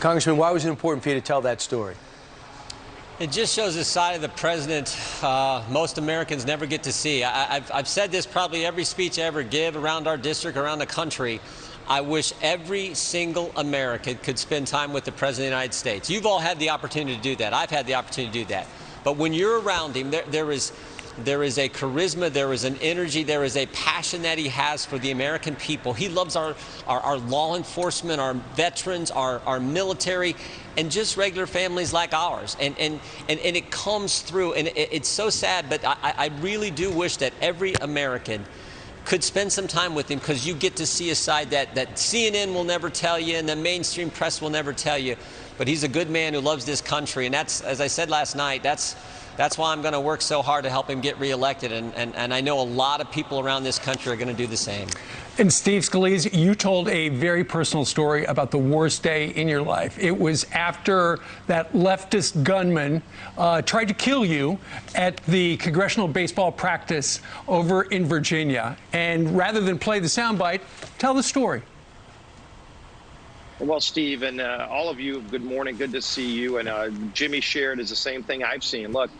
Congressman, why was it important for you to tell that story? It just shows a side of the president most Americans never get to see. I've said this probably every speech I ever give around our district, around the country. I wish every single American could spend time with the President of the United States. You've all had the opportunity to do that. I've had the opportunity to do that. But when you're around him, there is a charisma, there is an energy, there is a passion that he has for the American people. He loves our law enforcement, our veterans, our military, and just regular families like ours. And it comes through, and it's so sad, but I really do wish that every American could spend some time with him, because you get to see a side that CNN will never tell you and the mainstream press will never tell you. But he's a good man who loves this country, and that's, as I said last night, that's why I'm going to work so hard to help him get reelected, and I know a lot of people around this country are going to do the same. And Steve Scalise, you told a very personal story about the worst day in your life. It was after that leftist gunman tried to kill you at the Congressional baseball practice over in Virginia. And rather than play the soundbite, tell the story. Well, Steve, and all of you, good morning. Good to see you. And Jimmy shared is the same thing I've seen. Look,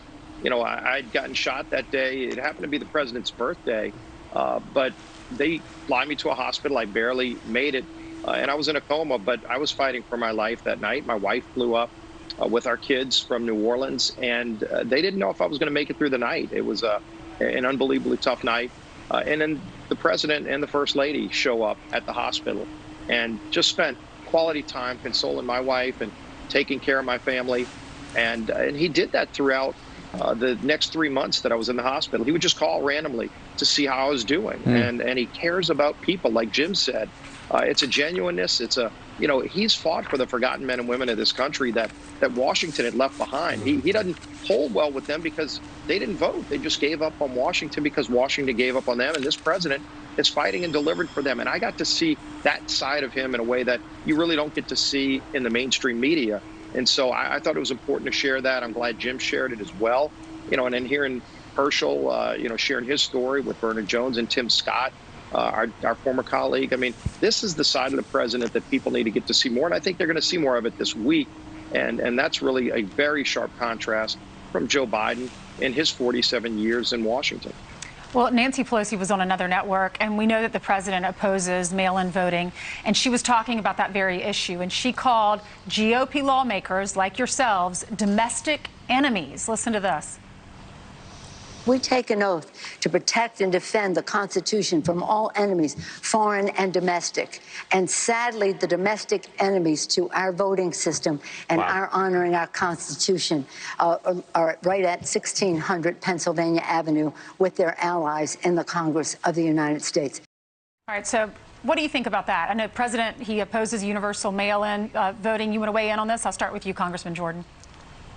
you know, I'd gotten shot that day. It happened to be the president's birthday, but they fly me to a hospital. I barely made it, and I was in a coma, but I was fighting for my life that night. My wife flew up with our kids from New Orleans, and they didn't know if I was going to make it through the night. It was an unbelievably tough night. And then the president and the first lady show up at the hospital and just spent quality time consoling my wife and taking care of my family. And he did that throughout the next 3 months that I was in the hospital. He would just call randomly to see how I was doing. And he cares about people, like Jim said. It's a genuineness. It's a, you know, he's fought for the forgotten men and women of this country that Washington had left behind. He doesn't hold well with them because they didn't vote. They just gave up on Washington because Washington gave up on them. And this president is fighting and delivered for them. And I got to see that side of him in a way that you really don't get to see in the mainstream media. And so I thought it was important to share that. I'm glad Jim shared it as well. You know, and then hearing Herschel, you know, sharing his story with Bernard Jones and Tim Scott, our former colleague. I mean, this is the side of the president that people need to get to see more. And I think they're going to see more of it this week. And that's really a very sharp contrast from Joe Biden in his 47 years in Washington. Well, Nancy Pelosi was on another network, and we know that the president opposes mail-in voting, and she was talking about that very issue, and she called GOP lawmakers like yourselves domestic enemies. Listen to this. We take an oath to protect and defend the Constitution from all enemies, foreign and domestic. And sadly, the domestic enemies to our voting system and our honoring our Constitution are right at 1600 Pennsylvania Avenue with their allies in the Congress of the United States. All right, so what do you think about that? I know President, he opposes universal mail-in voting. You want to weigh in on this? I'll start with you, Congressman Jordan.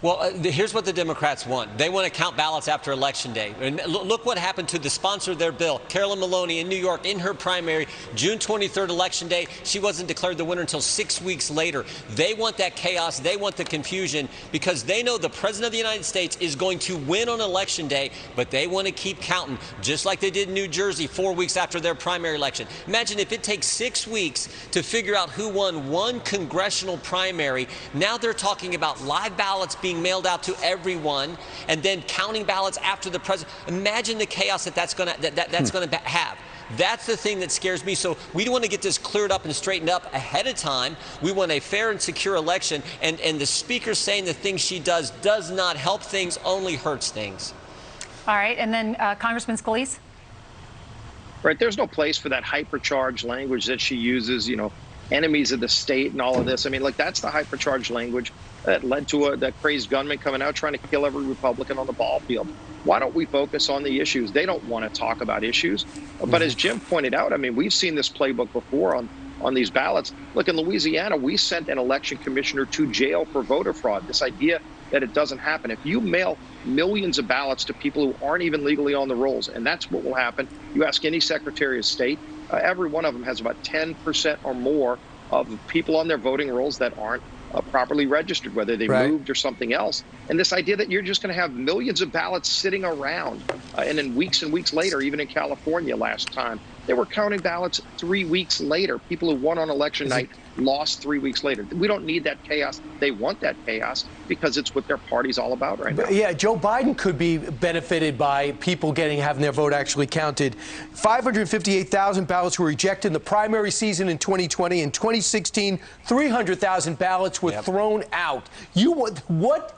Well, here's what the Democrats want. They want to count ballots after Election Day. And look what happened to the sponsor of their bill, Carolyn Maloney in New York, in her primary, June 23rd, Election Day. She wasn't declared the winner until 6 weeks later. They want that chaos. They want the confusion because they know the President of the United States is going to win on Election Day, but they want to keep counting, just like they did in New Jersey 4 weeks after their primary election. Imagine if it takes 6 weeks to figure out who won one congressional primary. Now they're talking about live ballots being mailed out to everyone, and then counting ballots after the president. Imagine the chaos that's going to have. That's the thing that scares me. So we want to get this cleared up and straightened up ahead of time. We want a fair and secure election, and the speaker saying the things she does not help things, only hurts things. All right, and then Congressman Scalise. Right, there's no place for that hypercharged language that she uses, you know, enemies of the state and all of this. I mean, like, that's the hypercharged language that led to that crazed gunman coming out trying to kill every Republican on the ball field. Why don't we focus on the issues? They don't want to talk about issues. But as Jim pointed out, I mean, we've seen this playbook before on these ballots. Look, in Louisiana, we sent an election commissioner to jail for voter fraud. This idea that it doesn't happen. If you mail millions of ballots to people who aren't even legally on the rolls, and that's what will happen. You ask any Secretary of State, every one of them has about 10% or more of people on their voting rolls that aren't properly registered, whether they moved or something else. And this idea that you're just going to have millions of ballots sitting around, and then weeks and weeks later, even in California last time, they were counting ballots 3 weeks later. People who won on election night lost 3 weeks later. We don't need that chaos. They want that chaos because it's what their party's all about right now. Yeah, Joe Biden could be benefited by people having their vote actually counted. 558,000 ballots were rejected in the primary season in 2020. In 2016, 300,000 ballots were thrown out.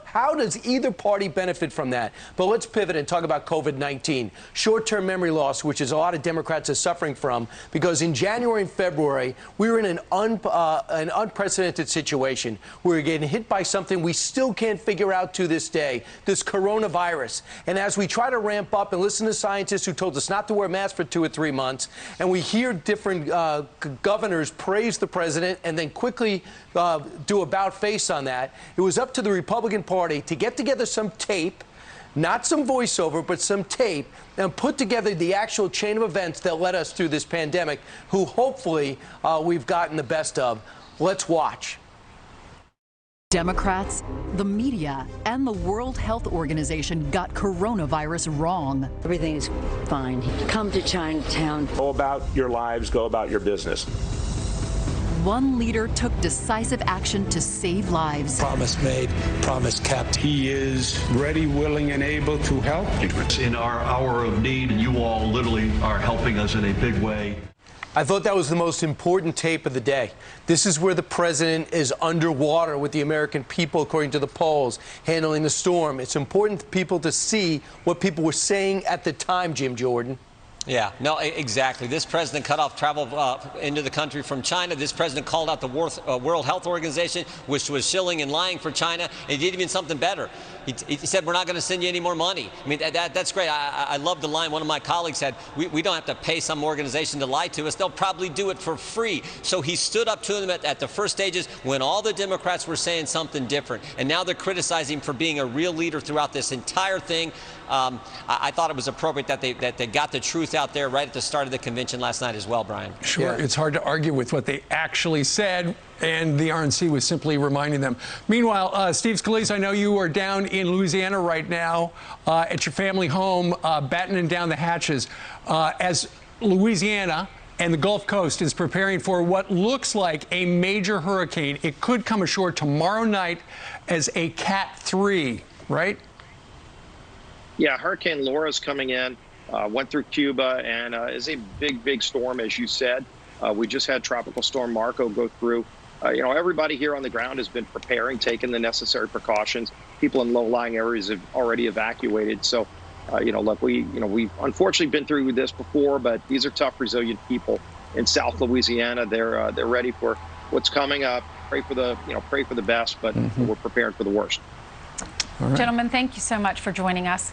How does either party benefit from that? But let's pivot and talk about COVID-19. Short-term memory loss, which is a lot of Democrats are suffering from, because in January and February, we were in an unprecedented situation. We were getting hit by something we still can't figure out to this day, this coronavirus. And as we try to ramp up and listen to scientists who told us not to wear masks for 2 or 3 months, and we hear different governors praise the president and then quickly do about face on that, it was up to the Republican Party to get together some tape, not some voiceover, but some tape, and put together the actual chain of events that led us through this pandemic, who hopefully we've gotten the best of. Let's watch. Democrats, the media, and the World Health Organization got coronavirus wrong. Everything is fine. Come to Chinatown. Go about your lives, go about your business. One leader took decisive action to save lives. Promise made, promise kept. He is ready, willing, and able to help. In our hour of need, and you all literally are helping us in a big way. I thought that was the most important tape of the day. This is where the president is underwater with the American people, according to the polls, handling the storm. It's important for people to see what people were saying at the time, Jim Jordan. Yeah, no, exactly. This president cut off travel into the country from China. This president called out the World Health Organization, which was shilling and lying for China. And he did even something better. He said, we're not going to send you any more money. I mean, that's great. I love the line one of my colleagues said, we don't have to pay some organization to lie to us. They'll probably do it for free. So he stood up to them at the first stages when all the Democrats were saying something different. And now they're criticizing him for being a real leader throughout this entire thing. I thought it was appropriate that they got the truth out there right at the start of the convention last night as well, Brian. Sure, yeah. It's hard to argue with what they actually said, and the RNC was simply reminding them. Meanwhile, Steve Scalise, I know you are down in Louisiana right now at your family home, battening down the hatches. As Louisiana and the Gulf Coast is preparing for what looks like a major hurricane, it could come ashore tomorrow night as a Cat 3, right? Yeah, Hurricane Laura's coming in, went through Cuba, and is a big storm, as you said. We just had Tropical Storm Marco go through. Everybody here on the ground has been preparing, taking the necessary precautions. People in low-lying areas have already evacuated. So, look, we've unfortunately been through this before, but these are tough, resilient people in South Louisiana. They're ready for what's coming up. Pray for the best, but we're prepared for the worst. Right. Gentlemen, thank you so much for joining us.